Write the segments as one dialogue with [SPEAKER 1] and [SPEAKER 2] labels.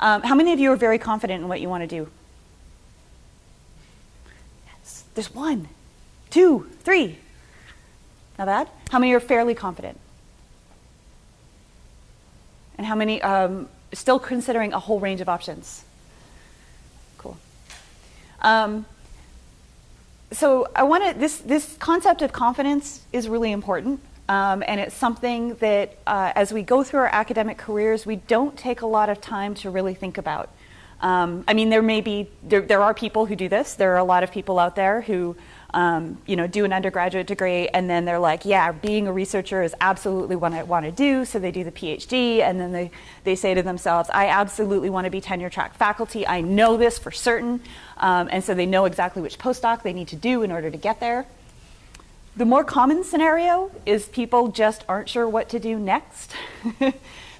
[SPEAKER 1] How many of you are very confident in what you want to do? Yes. There's 1, 2, 3. Not bad. How many are fairly confident? And how many still considering a whole range of options? Cool. So I want to, this concept of confidence is really important. And it's something that as we go through our academic careers, we don't take a lot of time to really think about. I mean, there are people who do this. There are a lot of people out there who do an undergraduate degree and then they're like, yeah, being a researcher is absolutely what I want to do. So they do the PhD and then they say to themselves, I absolutely want to be tenure track faculty. I know this for certain. And so they know exactly which postdoc they need to do in order to get there. The more common scenario is people just aren't sure what to do next.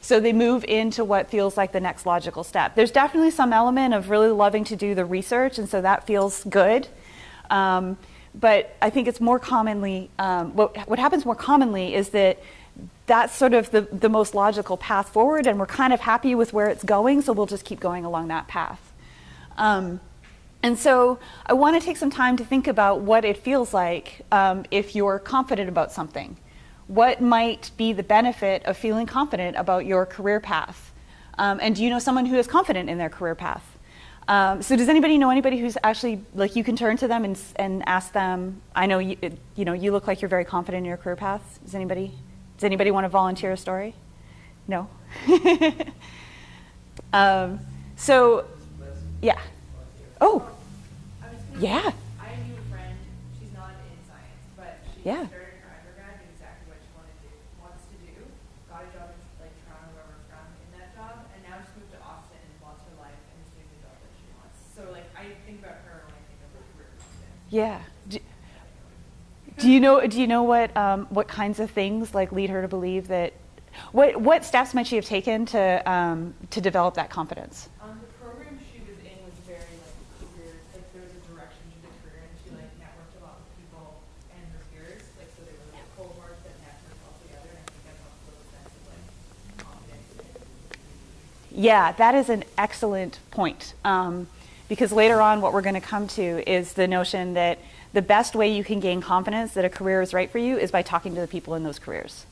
[SPEAKER 1] So they move into what feels like the next logical step. There's definitely some element of really loving to do the research, and so that feels good. But I think it's more commonly, what happens more commonly is that that's sort of the most logical path forward, and we're kind of happy with where it's going, so we'll just keep going along that path. And so I want to take some time to think about what it feels like if you're confident about something. What might be the benefit of feeling confident about your career path? And do you know someone who is confident in their career path? So does anybody know anybody who's actually, like, you can turn to them and ask them, I know you look like you're very confident in your career path. Does anybody want to volunteer a story? No? So, yeah. Oh, yeah.
[SPEAKER 2] I knew a friend, she's not in science, but she
[SPEAKER 1] Yeah.
[SPEAKER 2] started her undergrad, knew exactly what she wants to do, got a job in like Toronto, wherever from in that job, and now she's moved to Austin and lost her life and is doing the job that she wants. So like I think about her when I think of her career confidence.
[SPEAKER 1] Yeah. Do you know what kinds of things like lead her to believe that? What steps might she have taken to develop that confidence?
[SPEAKER 2] The program she was in was very like career, like there was a direction to the career, and she like networked a lot with people and her peers, like so they were like cohorts that networked all together, and I think that helped build a sense of like confidence.
[SPEAKER 1] Yeah, that is an excellent point. Because later on, what we're going to come to is the notion that the best way you can gain confidence that a career is right for you is by talking to the people in those careers.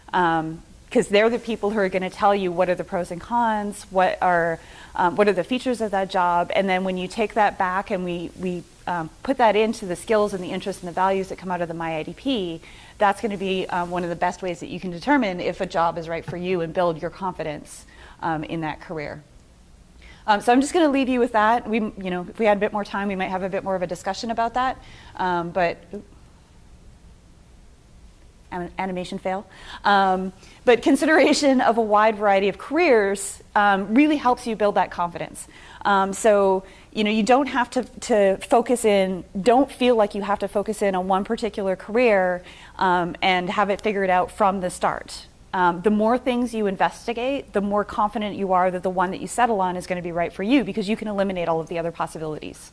[SPEAKER 1] Because they're the people who are going to tell you what are the pros and cons, what are the features of that job, and then when you take that back and we put that into the skills and the interests and the values that come out of the MyIDP, that's going to be one of the best ways that you can determine if a job is right for you and build your confidence in that career. So I'm just going to leave you with that. If we had a bit more time, we might have a bit more of a discussion about that. But animation fail. But consideration of a wide variety of careers really helps you build that confidence. So you don't have to focus in, don't feel like you have to focus in on one particular career and have it figured out from the start. The more things you investigate, the more confident you are that the one that you settle on is going to be right for you, because you can eliminate all of the other possibilities.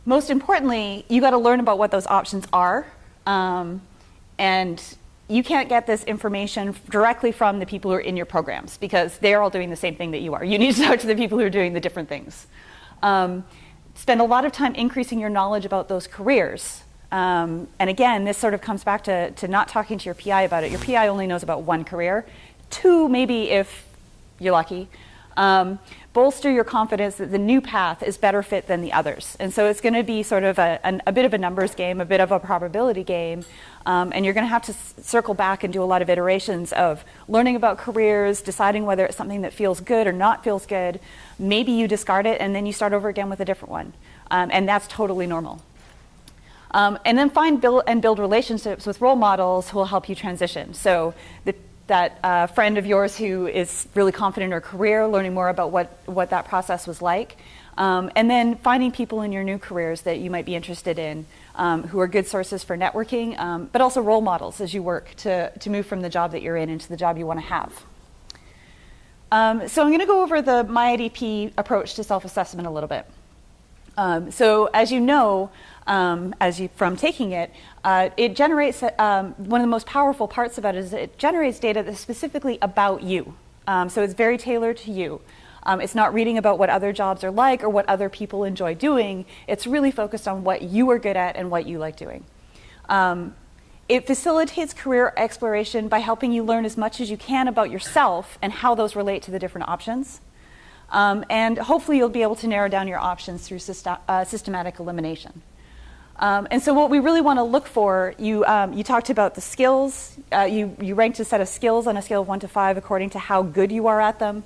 [SPEAKER 1] Most importantly, you got to learn about what those options are. And you can't get this information directly from the people who are in your programs, because they're all doing the same thing that you are. You need to talk to the people who are doing the different things. Spend a lot of time increasing your knowledge about those careers. And again, this sort of comes back to not talking to your PI about it. Your PI only knows about one career. 2, maybe if you're lucky. Bolster your confidence that the new path is better fit than the others. And so it's going to be sort of a bit of a numbers game, a bit of a probability game. And you're going to have to circle back and do a lot of iterations of learning about careers, deciding whether it's something that feels good or not feels good. Maybe you discard it and then you start over again with a different one. And that's totally normal. And then build relationships with role models who will help you transition. So that friend of yours who is really confident in her career, learning more about what that process was like. And then finding people in your new careers that you might be interested in who are good sources for networking, but also role models as you work to move from the job that you're in into the job you want to have. So I'm going to go over the MyIDP approach to self-assessment a little bit. So as you know, from taking it, it generates, one of the most powerful parts about it is it generates data that's specifically about you. So it's very tailored to you. It's not reading about what other jobs are like or what other people enjoy doing. It's really focused on what you are good at and what you like doing. It facilitates career exploration by helping you learn as much as you can about yourself and how those relate to the different options. And hopefully you'll be able to narrow down your options through systematic elimination. And so what we really want to look for, you talked about the skills. You ranked a set of skills on a scale of 1 to 5 according to how good you are at them.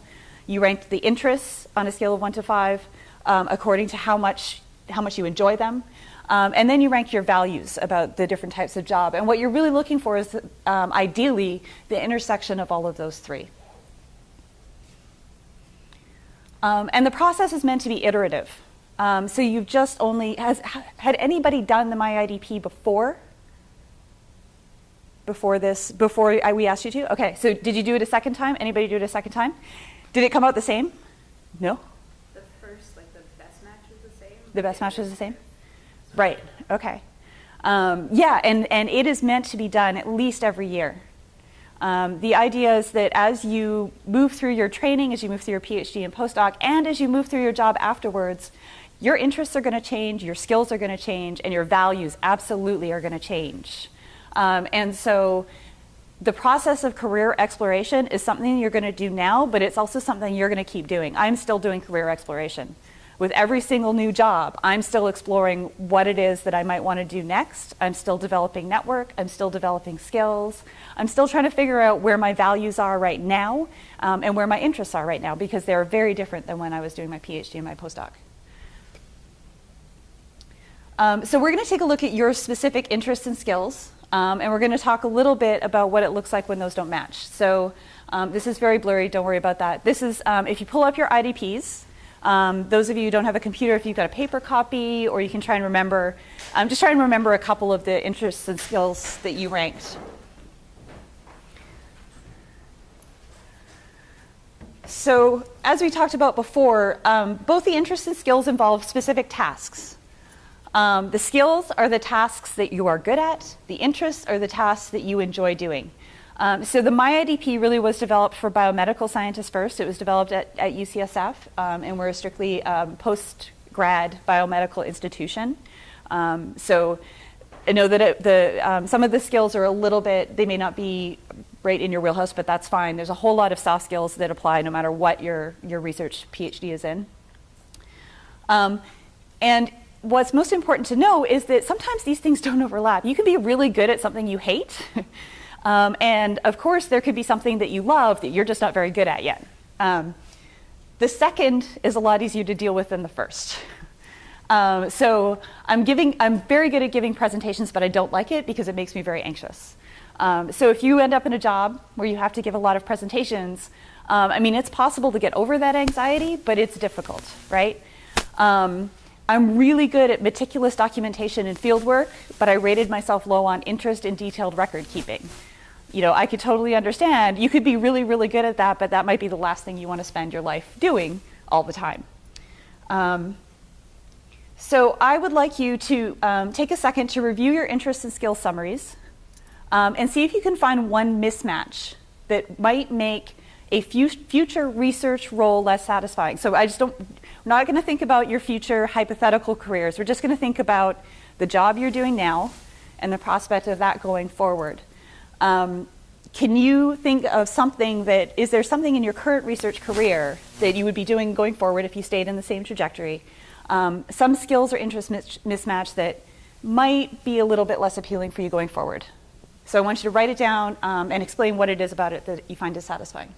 [SPEAKER 1] You ranked the interests on a scale of 1 to 5 according to how much you enjoy them. And then you rank your values about the different types of job. And what you're really looking for is, ideally, the intersection of all of those three. And the process is meant to be iterative. So you've just only, had anybody done the MyIDP before we asked you to? Okay, so did you do it a second time? Anybody do it a second time? Did it come out the same? No?
[SPEAKER 3] The first, the best match was the same?
[SPEAKER 1] The best match was the same? Right, okay. Yeah, and it is meant to be done at least every year. The idea is that as you move through your training, as you move through your PhD and postdoc, and as you move through your job afterwards, your interests are going to change, your skills are going to change, and your values absolutely are going to change. And so the process of career exploration is something you're going to do now, but it's also something you're going to keep doing. I'm still doing career exploration. With every single new job, I'm still exploring what it is that I might want to do next. I'm still developing network. I'm still developing skills. I'm still trying to figure out where my values are right now and where my interests are right now, because they're very different than when I was doing my PhD and my postdoc. So we're going to take a look at your specific interests and skills, and we're going to talk a little bit about what it looks like when those don't match. So this is very blurry. Don't worry about that. This is, if you pull up your IDPs, those of you who don't have a computer, if you've got a paper copy, or you can try and remember, just try and remember a couple of the interests and skills that you ranked. So as we talked about before, both the interests and skills involve specific tasks. The skills are the tasks that you are good at. The interests are the tasks that you enjoy doing. So the MyIDP really was developed for biomedical scientists first. It was developed at UCSF, and we're a strictly post-grad biomedical institution. So I know that some of the skills are a little bit, they may not be right in your wheelhouse, but that's fine. There's a whole lot of soft skills that apply no matter what your research PhD is in. And what's most important to know is that sometimes these things don't overlap. You can be really good at something you hate. And of course, there could be something that you love that you're just not very good at yet. The second is a lot easier to deal with than the first. So I'm very good at giving presentations, but I don't like it because it makes me very anxious. So if you end up in a job where you have to give a lot of presentations, I mean, it's possible to get over that anxiety, but it's difficult, right? I'm really good at meticulous documentation and fieldwork, but I rated myself low on interest in detailed record keeping. You know, I could totally understand. You could be really, really good at that, but that might be the last thing you want to spend your life doing all the time. So I would like you to take a second to review your interest and skill summaries and see if you can find one mismatch that might make a future research role less satisfying. So we're not going to think about your future hypothetical careers. We're just going to think about the job you're doing now and the prospect of that going forward. Can you think of something is there something in your current research career that you would be doing going forward if you stayed in the same trajectory? Some skills or interest mismatch that might be a little bit less appealing for you going forward. So I want you to write it down and explain what it is about it that you find dissatisfying.